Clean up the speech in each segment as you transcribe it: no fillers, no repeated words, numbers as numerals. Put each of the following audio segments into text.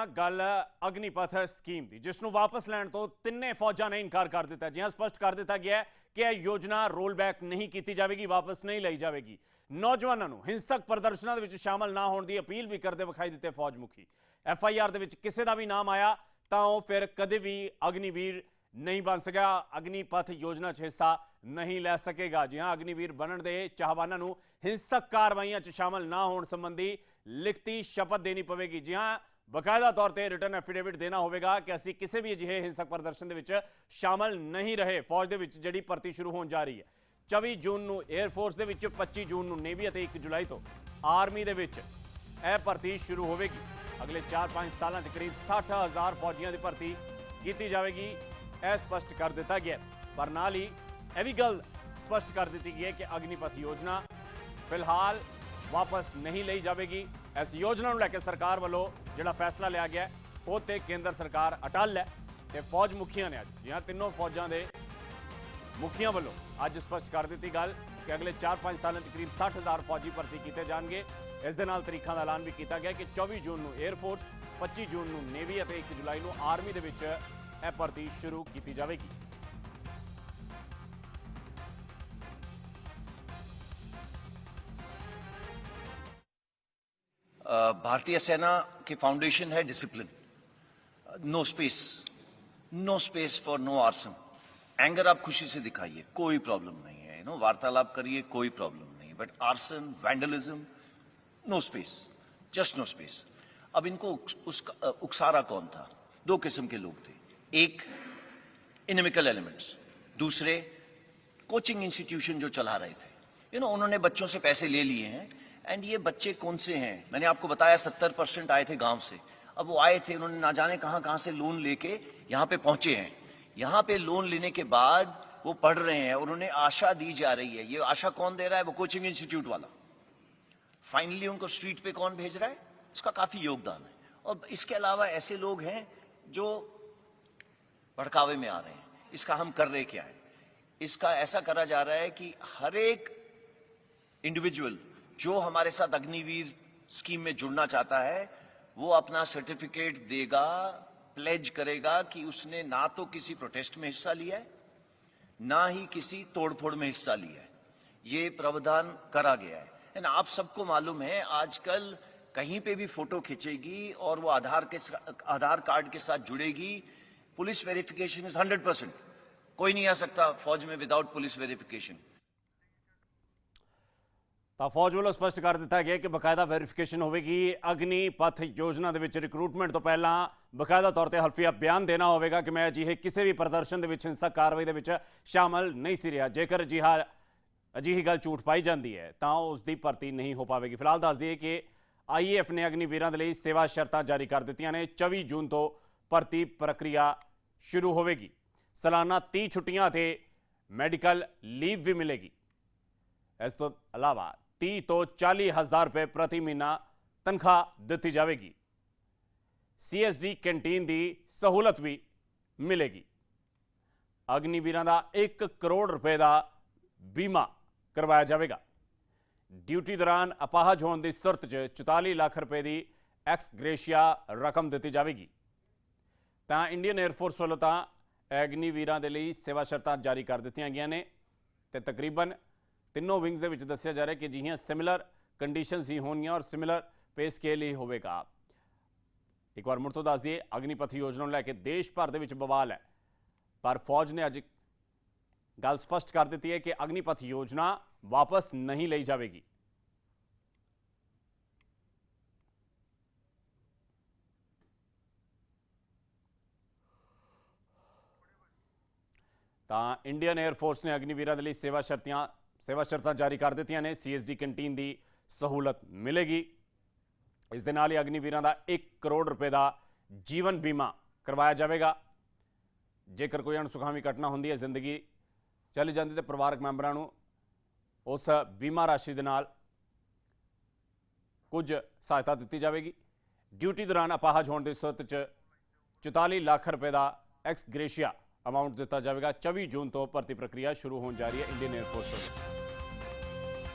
ਹਾਂ ਗੱਲ ਅਗਨੀਪਥ ਸਕੀਮ ਦੀ, ਜਿਸ ਨੂੰ ਵਾਪਸ ਲੈਣ ਤੋਂ ਤਿੰਨੇ ਫੌਜਾਂ ਨੇ ਇਨਕਾਰ ਕਰ ਦਿੱਤਾ। ਜਿਹਾਂ ਸਪਸ਼ਟ ਕਰ ਦਿੱਤਾ ਗਿਆ ਹੈ ਕਿ ਇਹ ਯੋਜਨਾ ਰੋਲ ਬੈਕ ਨਹੀਂ ਕੀਤੀ ਜਾਵੇਗੀ, ਵਾਪਸ ਨਹੀਂ ਲਈ ਜਾਵੇਗੀ। ਨੌਜਵਾਨਾਂ ਨੂੰ ਹਿੰਸਕ ਪ੍ਰਦਰਸ਼ਨਾਂ ਦੇ ਵਿੱਚ ਸ਼ਾਮਲ ਨਾ ਹੋਣ ਦੀ ਅਪੀਲ ਵੀ ਕਰਦੇ ਵਿਖਾਈ ਦਿੱਤੇ ਫੌਜ ਮੁਖੀ। FIR ਦੇ ਵਿੱਚ ਕਿਸੇ ਦਾ ਵੀ ਨਾਮ ਆਇਆ ਤਾਂ ਉਹ ਫਿਰ ਕਦੇ ਵੀ ਅਗਨੀਵੀਰ नहीं बन सका, अग्निपथ योजना 'ਚ हिस्सा नहीं लै सकेगा। जी हाँ, अग्निवीर बनने के चाहवानों को हिंसक कार्रवाइयों 'ਚ शामिल ना होने संबंधी लिखती शपथ देनी पवेगी। जी हाँ, बकायदा तौर पर रिटर्न एफिडेविट देना होगा कि असी किसी भी अजिहे हिंसक प्रदर्शन के शामिल नहीं रहे। फौज के जिहड़ी भर्ती शुरू होने जा रही है 24 जून को एयरफोर्स के 25 जून को नेवी और 1 जुलाई तो आर्मी के यह भर्ती शुरू होगी। अगले 4-5 सालों करीब 60,000 फौजियों की भर्ती की जाएगी, यह स्पष्ट कर दिता गया। पर नाल ही यह भी गल स्पष्ट कर दी गई है कि अग्निपथ योजना फिलहाल वापस नहीं ली जाएगी। इस योजना को लैके सरकार वालों जो फैसला लिया गया वो तो केंद्र सरकार अटल है। तो फौज मुखिया ने अज जी तीनों फौजा के मुखिया वालों अज स्पष्ट कर दी गल कि अगले 4-5 सालों करीब 60,000 फौजी भर्ती किए जाएंगे। इस दे नाल तरीखों का ऐलान भी किया गया कि 24 जून को एयरफोर्स, 25 जून को नेवी और 1 जुलाई को आर्मी के यह भर्ती शुरू की जाएगी। भारतीय सेना की फाउंडेशन है discipline, no space, no space for no arson. Anger आप खुशी से दिखाइए, कोई प्रॉब्लम नहीं है, वार्तालाप करिए, कोई प्रॉब्लम नहीं, but arson, vandalism, no space, just no space. अब इनको उकसारा कौन था? दो किस्म के लोग थे, एक इनमिकल एलिमेंट्स, दूसरे कोचिंग इंस्टीट्यूशन जो चला रहे थे। उन्होंने बच्चों से पैसे ले लिए हैं। एंड ये बच्चे कौन से हैं? मैंने आपको बताया 70% आए थे गांव से। अब वो आए थे, उन्होंने ना जाने कहां से लोन लेके यहां पे पहुंचे हैं। यहां पे लोन लेने के बाद वो पढ़ रहे हैं और उन्हें आशा दी जा रही है। ये आशा कौन दे रहा है? वो कोचिंग इंस्टीट्यूट वाला। फाइनली उनको स्ट्रीट पे कौन भेज रहा है? इसका काफी योगदान है। और इसके अलावा ऐसे लोग हैं जो भड़कावे में आ रहे हैं। इसका हम कर रहे क्या है? इसका ऐसा करा जा रहा है कि हर एक इंडिविजुअल जो हमारे साथ अग्निवीर स्कीम में जुड़ना चाहता है वो अपना सर्टिफिकेट देगा, प्लेज करेगा कि उसने ना तो किसी प्रोटेस्ट में हिस्सा लिया है, ना ही किसी तोड़फोड़ में हिस्सा लिया है। ये प्रावधान करा गया है। आप सबको मालूम है आजकल कहीं पे भी फोटो खींचेगी और वो आधार कार्ड के साथ जुड़ेगी। Police verification is 100%। कोई नहीं आ सकता फौज में विदाउट पुलिस वेरिफिकेशन। तो फौज वालों स्पष्ट कर दिता गया कि बकायदा वेरिफिकेशन होगी। अग्निपथ योजना के रिक्रूटमेंट तो पहला बकायदा तौर पर हल्फिया बयान देना होगा कि मैं अजिहे किसी भी प्रदर्शन के हिंसक कार्रवाई के शामिल नहीं सी रहा। जेकर अजिही गल झूठ पाई जाती है तो उसकी भर्ती नहीं हो पाएगी। फिलहाल दस दिए कि IAF ने अग्निवीरों के लिए सेवा शर्तां जारी कर दी ने। 24 जून तो भर्ती प्रक्रिया शुरू होगी। सालाना 30 छुट्टियां ते मेडिकल लीव भी मिलेगी। इस तो अलावा 30 तो 40,000 रुपये प्रति महीना तनख्वाह दी जाएगी। CSD कैंटीन की सहूलत भी मिलेगी। अग्निवीरों का 1 करोड़ रुपए का बीमा करवाया जाएगा। ड्यूटी दौरान अपाहज होने की सूरत 44 लाख रुपए की एक्स ग्रेशिया रकम दी जाएगी। तो इंडियन एयरफोर्स वालों तो अग्निवीरों के लिए सेवा शर्तां जारी कर दी गई ने। तो तकरीबन तीनों विंग्स के दसिया जा रहा है कि जिहियां सिमिलर कंडीशनस ही होनियां और सिमिलर पे स्केल ही होगा। एक बार मुड़ तो दस दिए अग्निपथ योजना लैके देश भर के बवाल है, पर फौज ने अज गल स्पष्ट कर दी है कि अग्निपथ योजना वापस नहीं ली जाएगी। तो इंडियन एयरफोर्स ने अग्निवीरों के लिए सेवा शर्तां जारी कर दी ने। CSD कैंटीन की सहूलत मिलेगी। इस दे नाल ही अग्निवीरों का 1 करोड़ रुपए का जीवन बीमा करवाया जाएगा। जेकर कोई अणसुखावी घटना होंदी है, जिंदगी चली जाती, तो परिवारक मैंबरां नूं उस बीमा राशि के नाल कुछ सहायता दी जाएगी। ड्यूटी दौरान अपाहज होने की सूरत 44 लाख रुपए का एक्स ग्रेशिया अमाउंट दिता जाएगा। 24 जून तो भर्ती प्रक्रिया शुरू होने जा रही है इंडियन एयरफोर्स।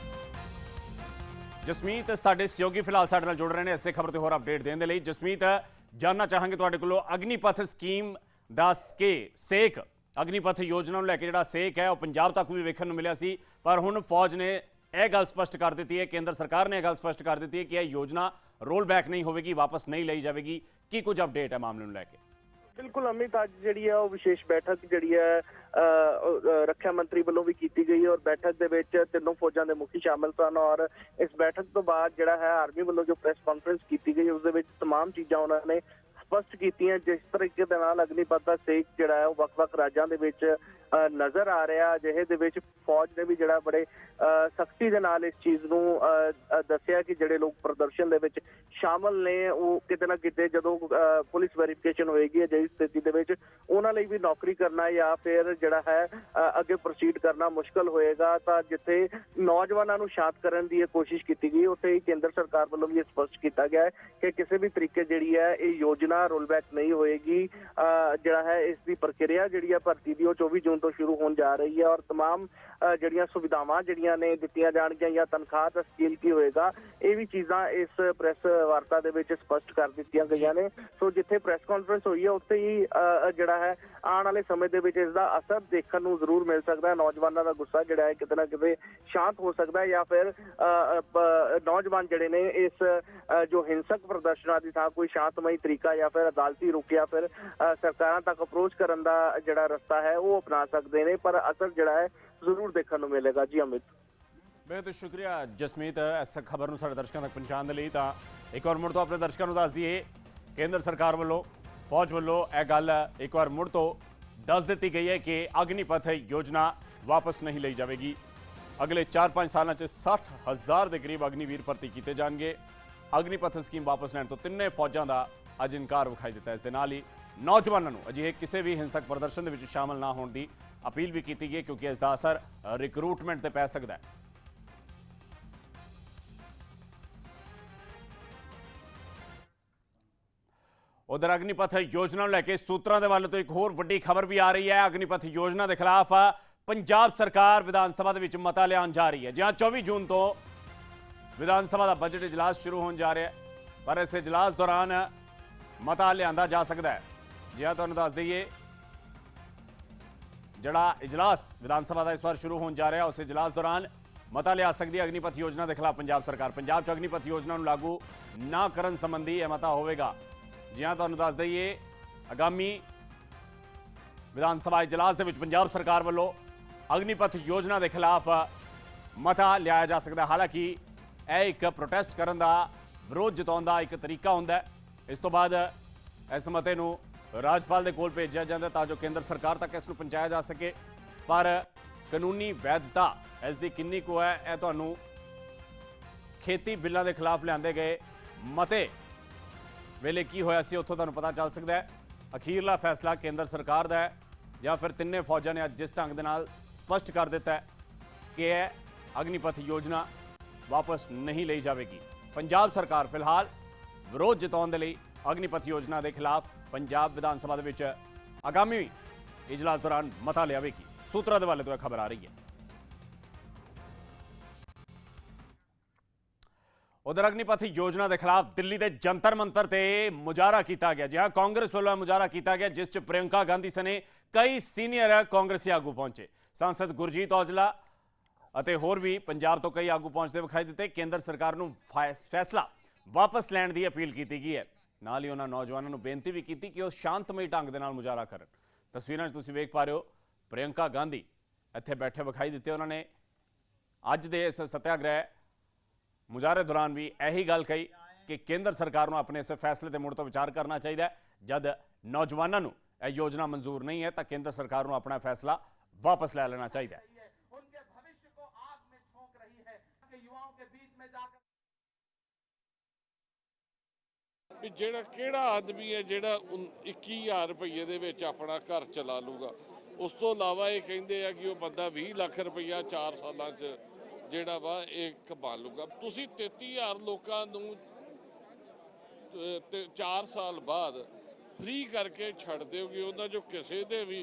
जसमीत साडे सहयोगी फिलहाल साडे नाल जुड़ रहे हैं इसे खबर ते होर अपडेट देने लई। जसमीत, ਜਾਣਨਾ ਚਾਹਾਂਗੇ ਤੁਹਾਡੇ ਕੋਲੋਂ ਅਗਨੀਪਥ ਸਕੀਮ ਦਾ ਸੇਕ ਅਗਨੀਪਥ ਯੋਜਨਾ ਨੂੰ ਲੈ ਕੇ ਜਿਹੜਾ ਸੇਕ ਹੈ ਉਹ ਪੰਜਾਬ ਤੱਕ ਵੀ ਵੇਖਣ ਨੂੰ ਮਿਲਿਆ ਸੀ, ਪਰ ਹੁਣ ਫੌਜ ਨੇ ਇਹ ਗੱਲ ਸਪਸ਼ਟ ਕਰ ਦਿੱਤੀ ਹੈ, ਕੇਂਦਰ ਸਰਕਾਰ ਨੇ ਇਹ ਗੱਲ ਸਪਸ਼ਟ ਕਰ ਦਿੱਤੀ ਹੈ ਕਿ ਇਹ ਯੋਜਨਾ ਰੋਲ ਬੈਕ ਨਹੀਂ ਹੋਵੇਗੀ, ਵਾਪਸ ਨਹੀਂ ਲਈ ਜਾਵੇਗੀ। ਕੀ ਕੁਝ ਅਪਡੇਟ ਹੈ ਮਾਮਲੇ ਨੂੰ ਲੈ ਕੇ? ਬਿਲਕੁਲ ਅਮਿਤ, ਅੱਜ ਜਿਹੜੀ ਹੈ ਉਹ ਵਿਸ਼ੇਸ਼ ਬੈਠਕ ਜਿਹੜੀ ਹੈ ਰੱਖਿਆ ਮੰਤਰੀ ਵੱਲੋਂ ਵੀ ਕੀਤੀ ਗਈ ਔਰ ਬੈਠਕ ਦੇ ਵਿੱਚ ਤਿੰਨੋਂ ਫੌਜਾਂ ਦੇ ਮੁਖੀ ਸ਼ਾਮਲ ਸਨ ਔਰ ਇਸ ਬੈਠਕ ਤੋਂ ਬਾਅਦ ਜਿਹੜਾ ਹੈ ਆਰਮੀ ਵੱਲੋਂ ਜੋ ਪ੍ਰੈਸ ਕਾਨਫਰੰਸ ਕੀਤੀ ਗਈ ਉਸ ਦੇ ਵਿੱਚ तमाम ਚੀਜ਼ਾਂ ਉਹਨਾਂ ਨੇ ਸਪਸ਼ਟ ਕੀਤੀਆਂ। ਜਿਸ ਤਰੀਕੇ ਦੇ ਨਾਲ ਅਗਨੀਪਥ ਦਾ ਸੇਕ ਜਿਹੜਾ ਹੈ ਉਹ ਵੱਖ-ਵੱਖ ਰਾਜਾਂ ਦੇ ਵਿੱਚ ਨਜ਼ਰ ਆ ਰਿਹਾ, ਜਿਹੇ ਦੇ ਵਿੱਚ ਫੌਜ ਨੇ ਵੀ ਜਿਹੜਾ ਬੜੇ ਸਖਤੀ ਦੇ ਨਾਲ ਇਸ ਚੀਜ਼ ਨੂੰ ਦੱਸਿਆ ਕਿ ਜਿਹੜੇ ਲੋਕ ਪ੍ਰਦਰਸ਼ਨ ਦੇ ਵਿੱਚ ਸ਼ਾਮਲ ਨੇ ਉਹ ਕਿਤੇ ਨਾ ਕਿਤੇ ਜਦੋਂ ਪੁਲਿਸ ਵੈਰੀਫਿਕੇਸ਼ਨ ਹੋਏਗੀ ਅਜਿਹੀ ਸਥਿਤੀ ਦੇ ਵਿੱਚ ਉਹਨਾਂ ਲਈ ਵੀ ਨੌਕਰੀ ਕਰਨਾ ਜਾਂ ਫਿਰ ਜਿਹੜਾ ਹੈ ਅੱਗੇ ਪ੍ਰੋਸੀਡ ਕਰਨਾ ਮੁਸ਼ਕਲ ਹੋਏਗਾ। ਤਾਂ ਜਿੱਥੇ ਨੌਜਵਾਨਾਂ ਨੂੰ ਸ਼ਾਂਤ ਕਰਨ ਦੀ ਕੋਸ਼ਿਸ਼ ਕੀਤੀ ਗਈ, ਉੱਥੇ ਹੀ ਕੇਂਦਰ ਸਰਕਾਰ ਵੱਲੋਂ ਵੀ ਇਹ ਸਪਸ਼ਟ ਕੀਤਾ ਗਿਆ ਹੈ ਕਿ ਕਿਸੇ ਵੀ ਤਰੀਕੇ ਜਿਹੜੀ ਹੈ ਇਹ ਯੋਜਨਾ ਰੋਲਬੈਕ ਨਹੀਂ ਹੋਏਗੀ। ਜਿਹੜਾ ਹੈ ਇਸ ਦੀ ਪ੍ਰਕਿਰਿਆ ਜਿਹੜੀ ਹੈ ਭਰਤੀ ਦੀ ਉਹ 24 ਜੂਨ ਤੋਂ ਸ਼ੁਰੂ ਹੋਣ ਜਾ ਰਹੀ ਹੈ ਔਰ तमाम ਜਿਹੜੀਆਂ ਸੁਵਿਧਾਵਾਂ ਜਿਹੜੀਆਂ ਨੇ ਦਿੱਤੀਆਂ ਜਾਣਗੀਆਂ ਜਾਂ ਤਨਖਾਹ ਦਾ ਸਕੇਲ ਕੀ ਹੋਏਗਾ, ਇਹ ਵੀ ਚੀਜ਼ਾਂ ਇਸ ਪ੍ਰੈਸ ਵਾਰਤਾ ਦੇ ਵਿੱਚ ਸਪਸ਼ਟ ਕਰ ਦਿੱਤੀਆਂ ਗਈਆਂ ਨੇ। ਸੋ ਜਿੱਥੇ ਪ੍ਰੈਸ ਕਾਨਫਰੰਸ ਹੋਈ ਹੈ ਉੱਥੇ ਹੀ ਜਿਹੜਾ ਹੈ ਆਉਣ ਵਾਲੇ ਸਮੇਂ ਦੇ ਵਿੱਚ ਇਸ ਦਾ ਅਸਰ ਦੇਖਣ ਨੂੰ ਜ਼ਰੂਰ ਮਿਲ ਸਕਦਾ ਹੈ। ਨੌਜਵਾਨਾਂ ਦਾ ਗੁੱਸਾ ਜਿਹੜਾ ਹੈ ਕਿਤੇ ਨਾ ਕਿਤੇ ਸ਼ਾਂਤ ਹੋ ਸਕਦਾ ਹੈ ਜਾਂ ਫਿਰ ਨੌਜਵਾਨ ਜਿਹੜੇ ਨੇ ਇਸ ਜੋ ਹਿੰਸਕ ਪ੍ਰਦਰਸ਼ਨਾਂ ਦੀ ਥਾਂ ਕੋਈ ਸ਼ਾਂਤਮਈ ਤਰੀਕਾ ਜਾਂ ਫਿਰ ਅਦਾਲਤੀ ਰੁਕ ਜਾਂ ਫਿਰ ਸਰਕਾਰਾਂ ਤੱਕ ਅਪਰੋਚ ਕਰਨ ਦਾ ਜਿਹੜਾ ਰਸਤਾ ਹੈ ਉਹ ਅਪਣਾ ਸਕਦੇ ਨੇ, ਪਰ ਅਸਰ ਜਿਹੜਾ ਹੈ ਜ਼ਰੂਰ ਦੇਖਣ ਨੂੰ ਮਿਲੇਗਾ। ਜੀ ਅਮਿਤ, ਬਹੁਤ ਸ਼ੁਕਰੀਆ ਜਸਮੀਤ ਇਸ ਖਬਰ ਨੂੰ ਸਾਡੇ ਦਰਸ਼ਕਾਂ ਤੱਕ ਪਹੁੰਚਾਉਣ ਦੇ ਲਈ। ਤਾਂ ਇੱਕ ਵਾਰ ਮੁੜ ਤੋਂ ਆਪਣੇ ਦਰਸ਼ਕਾਂ ਨੂੰ ਦੱਸ ਦਈਏ, ਕੇਂਦਰ ਸਰਕਾਰ ਵੱਲੋਂ ਫੌਜ ਵੱਲੋਂ ਇਹ ਗੱਲ ਇੱਕ ਵਾਰ ਮੁੜ ਤੋਂ ਦੱਸ ਦਿੱਤੀ ਗਈ ਹੈ ਕਿ ਅਗਨੀਪਥ ਯੋਜਨਾ ਵਾਪਸ ਨਹੀਂ ਲਈ ਜਾਵੇਗੀ। ਅਗਲੇ 4-5 ਸਾਲਾਂ 'ਚ 60,000 ਦੇ ਕਰੀਬ ਅਗਨੀਵੀਰ ਭਰਤੀ ਕੀਤੇ ਜਾਣਗੇ। ਅਗਨੀਪਥ ਸਕੀਮ ਵਾਪਸ ਲੈਣ ਤੋਂ ਤਿੰਨੇ ਫੌਜਾਂ ਦਾ ਅੱਜ ਇਨਕਾਰ ਵਿਖਾਈ ਦਿੱਤਾ। ਇਸ ਦੇ ਨਾਲ ਹੀ ਨੌਜਵਾਨਾਂ ਨੂੰ ਅਜਿਹੇ ਕਿਸੇ ਵੀ ਹਿੰਸਕ ਪ੍ਰਦਰਸ਼ਨ ਦੇ ਵਿੱਚ ਸ਼ਾਮਲ ਨਾ ਹੋਣ ਦੀ ਅਪੀਲ ਵੀ ਕੀਤੀ ਗਈ, ਕਿਉਂਕਿ ਇਸ ਦਾ ਅਸਰ ਰਿਕਰੂਟਮੈਂਟ ਤੇ ਪੈ ਸਕਦਾ ਹੈ। ਉਧਰ ਅਗਨੀਪਥ ਯੋਜਨਾ ਨੂੰ ਲੈ ਕੇ ਸੂਤਰਾਂ ਦੇ ਵੱਲ ਤੋਂ ਇੱਕ ਹੋਰ ਵੱਡੀ ਖਬਰ ਵੀ ਆ ਰਹੀ ਹੈ। ਅਗਨੀਪਥ ਯੋਜਨਾ ਦੇ ਖਿਲਾਫ ਪੰਜਾਬ ਸਰਕਾਰ ਵਿਧਾਨ ਸਭਾ ਦੇ ਵਿੱਚ ਮਤਾ ਲਿਆਉਣ ਜਾ ਰਹੀ ਹੈ। ਜਿਹਾਂ 24 ਜੂਨ ਤੋਂ ਵਿਧਾਨ ਸਭਾ ਦਾ ਬਜਟ ਇਜਲਾਸ ਸ਼ੁਰੂ ਹੋਣ ਜਾ ਰਿਹਾ ਹੈ, ਪਰ ਇਸ ਇਜਲਾਸ ਦੌਰਾਨ ਮਤਾ ਲਿਆਂਦਾ ਜਾ ਸਕਦਾ ਹੈ। ਜਿਹਾਂ ਤੁਹਾਨੂੰ ਦੱਸ ਦਈਏ, ਜਿਹੜਾ ਇਜਲਾਸ ਵਿਧਾਨ ਸਭਾ ਦਾ ਇਸ ਵਾਰ ਸ਼ੁਰੂ ਹੋਣ ਜਾ ਰਿਹਾ ਉਸ ਇਜਲਾਸ ਦੌਰਾਨ ਮਤਾ ਲਿਆ ਸਕਦੀ ਹੈ ਅਗਨੀਪਥ ਯੋਜਨਾ ਦੇ ਖਿਲਾਫ ਪੰਜਾਬ ਸਰਕਾਰ। ਪੰਜਾਬ 'ਚ ਅਗਨੀਪਥ ਯੋਜਨਾ ਨੂੰ ਲਾਗੂ ਨਾ ਕਰਨ ਸੰਬੰਧੀ ਇਹ ਮਤਾ ਹੋਵੇਗਾ। ਜਿਹਾਂ ਤੁਹਾਨੂੰ ਦੱਸ ਦਈਏ, ਆਗਾਮੀ ਵਿਧਾਨ ਸਭਾ ਇਜਲਾਸ ਦੇ ਵਿੱਚ ਪੰਜਾਬ ਸਰਕਾਰ ਵੱਲੋਂ ਅਗਨੀਪਥ ਯੋਜਨਾ ਦੇ ਖਿਲਾਫ ਮਤਾ ਲਿਆਇਆ ਜਾ ਸਕਦਾ। ਹਾਲਾਂਕਿ ਇਹ ਇੱਕ ਪ੍ਰੋਟੈਸਟ ਕਰਨ ਦਾ, ਵਿਰੋਧ ਜਤਾਉਣ ਦਾ ਇੱਕ ਤਰੀਕਾ ਹੁੰਦਾ ਹੈ। ਇਸ ਤੋਂ ਬਾਅਦ ਇਸ ਮਤੇ ਨੂੰ ਰਾਜਪਾਲ ਦੇ ਕੋਲ ਭੇਜਿਆ ਜਾਂਦਾ ਤਾਂ ਜੋ ਕੇਂਦਰ ਸਰਕਾਰ ਤੱਕ ਇਸ ਨੂੰ ਪਹੁੰਚਾਇਆ ਜਾ ਸਕੇ। ਪਰ ਕਾਨੂੰਨੀ ਵੈਧਤਾ ਇਸ ਦੀ ਕਿੰਨੀ ਕੁ ਹੈ, ਇਹ ਤੁਹਾਨੂੰ ਖੇਤੀ ਬਿੱਲਾਂ ਦੇ ਖਿਲਾਫ ਲਿਆਂਦੇ ਗਏ ਮਤੇ ਵੇਲੇ ਕੀ ਹੋਇਆ ਸੀ ਉੱਥੋਂ ਤੁਹਾਨੂੰ ਪਤਾ ਚੱਲ ਸਕਦਾ ਹੈ। ਅਖੀਰਲਾ ਫੈਸਲਾ ਕੇਂਦਰ ਸਰਕਾਰ ਦਾ ਹੈ ਜਾਂ ਫਿਰ ਤਿੰਨੇ ਫੌਜਾਂ ਨੇ ਅੱਜ ਜਿਸ ਢੰਗ ਦੇ ਨਾਲ ਸਪਸ਼ਟ ਕਰ ਦਿੱਤਾ ਹੈ ਕਿ ਇਹ ਅਗਨੀਪਥ ਯੋਜਨਾ ਵਾਪਸ ਨਹੀਂ ਲਈ ਜਾਵੇਗੀ। ਪੰਜਾਬ ਸਰਕਾਰ ਫਿਲਹਾਲ ਵਿਰੋਧ ਜਤਾਉਣ ਦੇ ਲਈ ਅਗਨੀਪਥ ਯੋਜਨਾ ਦੇ ਖਿਲਾਫ ਪੰਜਾਬ ਵਿਧਾਨ ਸਭਾ ਦੇ ਵਿੱਚ ਆਗਾਮੀ ਇਜਲਾਸ ਦੌਰਾਨ ਮਤਾ ਲਿਆਵੇਗੀ। ਸੂਤਰਾਂ ਦੇ ਵੱਲੋਂ ਤੋਂ ਇਹ ਖਬਰ ਆ ਰਹੀ ਹੈ। ਉਧਰ ਅਗਨੀਪਥ ਯੋਜਨਾ ਦੇ ਖਿਲਾਫ ਦਿੱਲੀ ਦੇ ਜੰਤਰ ਮੰਤਰ ਤੇ ਮੁਜ਼ਾਹਰਾ ਕੀਤਾ ਗਿਆ। ਜਿਹਾਂ ਕਾਂਗਰਸ ਵੱਲੋਂ ਮੁਜ਼ਾਹਰਾ ਕੀਤਾ ਗਿਆ, ਜਿਸ 'ਚ ਪ੍ਰਿਯੰਕਾ ਗਾਂਧੀ ਸਣੇ ਕਈ ਸੀਨੀਅਰ ਕਾਂਗਰਸੀ ਆਗੂ ਪਹੁੰਚੇ। ਸਾਂਸਦ ਗੁਰਜੀਤ ਔਜਲਾ ਅਤੇ ਹੋਰ ਵੀ ਪੰਜਾਬ ਤੋਂ ਕਈ ਆਗੂ ਪਹੁੰਚਦੇ ਵਿਖਾਈ ਦਿੱਤੇ। ਕੇਂਦਰ ਸਰਕਾਰ ਨੂੰ ਫੈਸਲਾ ਵਾਪਸ ਲੈਣ ਦੀ ਅਪੀਲ ਕੀਤੀ ਗਈ ਹੈ। ਨਾਲ ਹੀ ਉਹਨਾਂ ਨੌਜਵਾਨਾਂ ਨੂੰ ਬੇਨਤੀ ਵੀ ਕੀਤੀ ਕਿ ਉਹ ਸ਼ਾਂਤਮਈ ਢੰਗ ਦੇ ਨਾਲ ਮੁਜ਼ਾਹਰਾ ਕਰਨ। ਤਸਵੀਰਾਂ 'ਚ ਤੁਸੀਂ ਵੇਖ ਪਾ ਰਹੇ ਹੋ, ਪ੍ਰਿਯੰਕਾ ਗਾਂਧੀ ਇੱਥੇ ਬੈਠੇ ਵਿਖਾਈ ਦਿੱਤੇ। ਉਹਨਾਂ ਨੇ ਅੱਜ ਦੇ ਇਸ ਸੱਤਿਆਗ੍ਰਹਿ ਮੁਜ਼ਾਹਰੇ ਦੌਰਾਨ ਵੀ ਇਹੀ ਗੱਲ ਕਹੀ ਕਿ ਕੇਂਦਰ ਸਰਕਾਰ ਨੂੰ ਆਪਣੇ ਇਸ ਫੈਸਲੇ ਤੇ ਮੁੜ ਤੋਂ ਵਿਚਾਰ ਕਰਨਾ ਚਾਹੀਦਾ ਹੈ। ਜਦ ਨੌਜਵਾਨਾਂ ਨੂੰ ਇਹ ਯੋਜਨਾ ਮਨਜ਼ੂਰ ਨਹੀਂ ਹੈ ਤਾਂ ਕੇਂਦਰ ਸਰਕਾਰ ਨੂੰ ਆਪਣਾ ਫੈਸਲਾ ਵਾਪਸ ਲੈ ਲੈਣਾ ਚਾਹੀਦਾ ਹੈ। उनके भविष्य को आग में झोंक रही है कि युवाओं के बीच में जाकर ਵੀ ਜਿਹੜਾ ਕਿਹੜਾ ਆਦਮੀ ਹੈ ਜਿਹੜਾ 21,000 ਰੁਪਏ ਦੇ ਵਿੱਚ ਆਪਣਾ ਘਰ ਚਲਾ ਲੂਗਾ। ਉਸ ਤੋਂ ਇਲਾਵਾ ਇਹ ਕਹਿੰਦੇ ਆ ਕਿ ਉਹ ਬੰਦਾ 20 ਲੱਖ ਰੁਪਈਆ 4 ਸਾਲਾਂ 'ਚ ਜਿਹੜਾ ਵਾ ਇਹ ਕਮਾ ਲੂਗਾ। ਤੁਸੀਂ 33,000 ਲੋਕਾਂ ਨੂੰ 4 ਸਾਲ ਬਾਅਦ ਫ੍ਰੀ ਕਰਕੇ ਛੱਡ ਦਿਓਗੇ। ਉਹਨਾਂ 'ਚੋਂ ਕਿਸੇ ਦੇ ਵੀ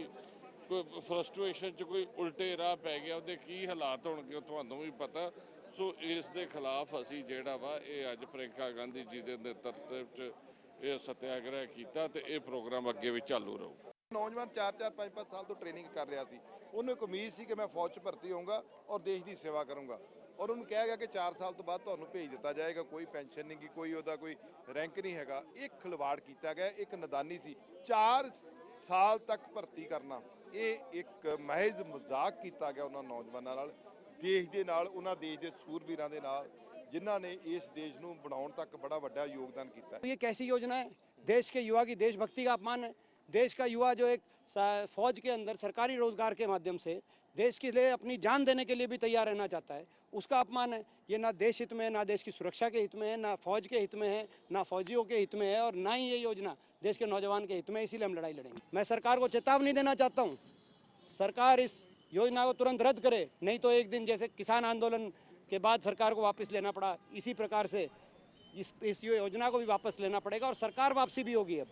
ਕੋਈ ਫਰਸਟ੍ਰੇਸ਼ਨ 'ਚ ਕੋਈ ਉਲਟੇ ਰਾਹ ਪੈ ਗਿਆ, ਉਹਦੇ ਕੀ ਹਾਲਾਤ ਹੋਣਗੇ ਤੁਹਾਨੂੰ ਵੀ ਪਤਾ। ਸੋ ਇਸ ਦੇ ਖਿਲਾਫ ਅਸੀਂ ਜਿਹੜਾ ਵਾ ਇਹ ਅੱਜ ਪ੍ਰਿਯੰਕਾ ਗਾਂਧੀ ਜੀ ਦੇ ਨੇਤਰਤਵ 'ਚ ਇਹ ਸੱਤਿਆਗ੍ਰਹਿ ਕੀਤਾ ਤੇ ਇਹ ਪ੍ਰੋਗਰਾਮ ਅੱਗੇ ਵੀ ਚਾਲੂ ਰਹੂ। ਨੌਜਵਾਨ 4-4 5-5 ਸਾਲ ਤੋਂ ਟ੍ਰੇਨਿੰਗ ਕਰ ਰਿਹਾ ਸੀ, ਉਹਨੂੰ ਇੱਕ ਉਮੀਦ ਸੀ ਕਿ ਮੈਂ ਫੌਜ 'ਚ ਭਰਤੀ ਹੋਊਂਗਾ ਔਰ ਦੇਸ਼ ਦੀ ਸੇਵਾ ਕਰੂੰਗਾ, ਔਰ ਉਹਨੂੰ ਕਿਹਾ ਗਿਆ ਕਿ 4 ਸਾਲ ਤੋਂ ਬਾਅਦ ਤੁਹਾਨੂੰ ਭੇਜ ਦਿੱਤਾ ਜਾਏਗਾ, ਕੋਈ ਪੈਨਸ਼ਨ ਨਹੀਂ ਗੀ, ਕੋਈ ਉਹਦਾ ਕੋਈ ਰੈਂਕ ਨਹੀਂ ਹੈਗਾ। ਇਹ ਖਿਲਵਾੜ ਕੀਤਾ ਗਿਆ, ਇੱਕ ਨਦਾਨੀ ਸੀ। 4 ਸਾਲ ਤੱਕ ਭਰਤੀ ਕਰਨਾ, ਇਹ ਇੱਕ ਮਹਿਜ਼ ਮਜ਼ਾਕ ਕੀਤਾ ਗਿਆ ਉਹਨਾਂ ਨੌਜਵਾਨਾਂ ਨਾਲ, ਦੇਸ਼ ਦੇ ਨਾਲ, ਉਹਨਾਂ ਦੇਸ਼ ਦੇ ਸੂਰਬੀਰਾਂ ਦੇ ਨਾਲ ਜਿਨ੍ਹਾਂ ਨੇ इस देश ਨੂੰ ਬਣਾਉਣ तक बड़ा ਵੱਡਾ योगदान किया। ये कैसी योजना है? देश के युवा की देशभक्ति का अपमान है। देश का युवा जो एक फौज के अंदर सरकारी रोजगार के माध्यम से देश के लिए अपनी जान देने के लिए भी तैयार रहना चाहता है, उसका अपमान है। ये ना देश हित में है, ना देश की सुरक्षा के हित में है, ना फौज के हित में है, ना फौजियों के हित में है, और ना ही ये योजना देश के नौजवान के हित में। इसीलिए हम लड़ाई लड़ेंगे। मैं सरकार को चेतावनी देना चाहता हूँ, सरकार इस योजना को तुरंत रद्द करे, नहीं तो एक दिन जैसे किसान आंदोलन के बाद सरकार को वापस लेना पड़ा, इसी प्रकार से इस योजना को भी वापस लेना पड़ेगा और सरकार वापसी भी होगी अब।